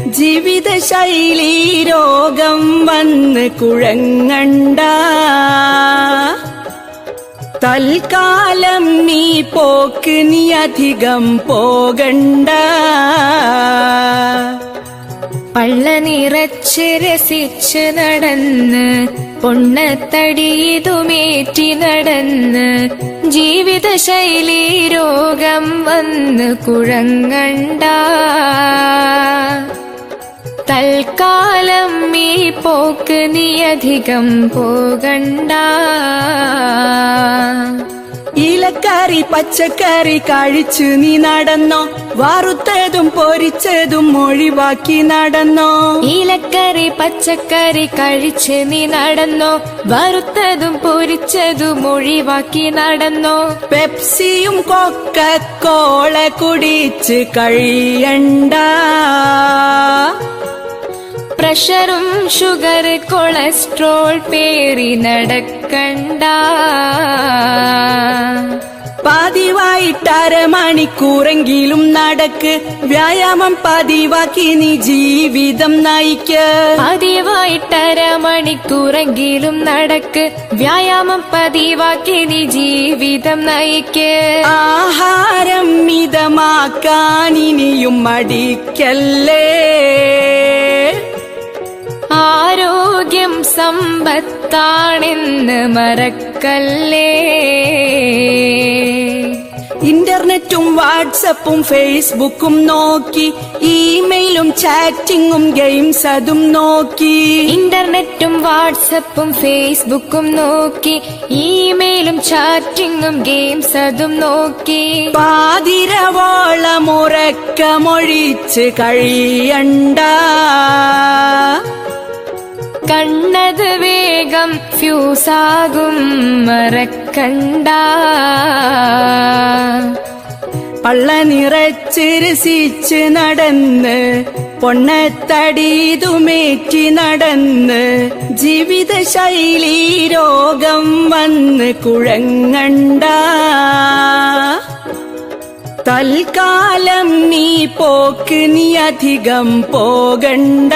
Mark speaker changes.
Speaker 1: ജീവിതശൈലീ രോഗം വന്ന് കുഴങ്ങണ്ട. തൽക്കാലം നീ പോക്ക് നീ അധികം പോകണ്ട.
Speaker 2: പള്ള നിറച്ച് രസിച്ച് നടന്ന് പൊണ്ണത്തടിയതുമേറ്റി നടന്ന് ജീവിതശൈലീ രോഗം വന്ന് കുഴങ്ങണ്ട. തൽക്കാലം ഈ പോക്ക് നീ അധികം പോകണ്ട.
Speaker 1: ഇലക്കറി പച്ചക്കറി കഴിച്ചു നീ നടന്നോ, വറുത്തതും പൊരിച്ചതും ഒഴിവാക്കി നടന്നോ.
Speaker 2: ഇലക്കറി പച്ചക്കറി കഴിച്ച് നീ നടന്നോ, വറുത്തതും പൊരിച്ചതും ഒഴിവാക്കി നടന്നോ.
Speaker 1: പെപ്സിയും കൊക്കക്കോള കുടിച്ച് കഴിയണ്ട.
Speaker 2: പ്രഷറും ഷുഗർ കൊളസ്ട്രോൾ പേറി നടക്കണ്ട.
Speaker 1: പതിവായിട്ട് അരമണിക്കൂറെങ്കിലും നടക്ക്, വ്യായാമം പതിവാക്കി നീ ജീവിതം നയിക്ക്.
Speaker 2: പതിവായിട്ട് അരമണിക്കൂറെങ്കിലും നടക്ക്, വ്യായാമം പതിവാക്കി നീ ജീവിതം നയിക്ക്.
Speaker 1: ആഹാരം മിതമാക്കാൻ ഇനിയും മടിക്കല്ലേ.
Speaker 2: ആരോഗ്യം സമ്പത്താണെന്ന് മറക്കല്ലേ.
Speaker 1: ഇന്റർനെറ്റും വാട്സപ്പും ഫേസ്ബുക്കും നോക്കി, ഇമെയിലും ചാറ്റിങ്ങും ഗെയിംസ് അതും നോക്കി.
Speaker 2: ഇന്റർനെറ്റും വാട്സപ്പും ഫേസ്ബുക്കും നോക്കി, ഇമെയിലും ചാറ്റിങ്ങും ഗെയിംസ് അതും നോക്കി.
Speaker 1: പാതിരവോളം ഉറക്കമൊഴിച്ച് കഴിയണ്ട.
Speaker 2: കണ്ണത് വേഗം ഫ്യൂസാകും മറക്കണ്ട.
Speaker 1: പള്ള നിറച്ച് രസിച്ച് നടന്ന് പൊണ്ണത്തടിയതുമേറ്റി നടന്ന് ജീവിതശൈലീ രോഗം വന്ന് കുഴങ്ങണ്ട. തൽക്കാലം നീ പോക്ക് നീ അധികം പോകണ്ട.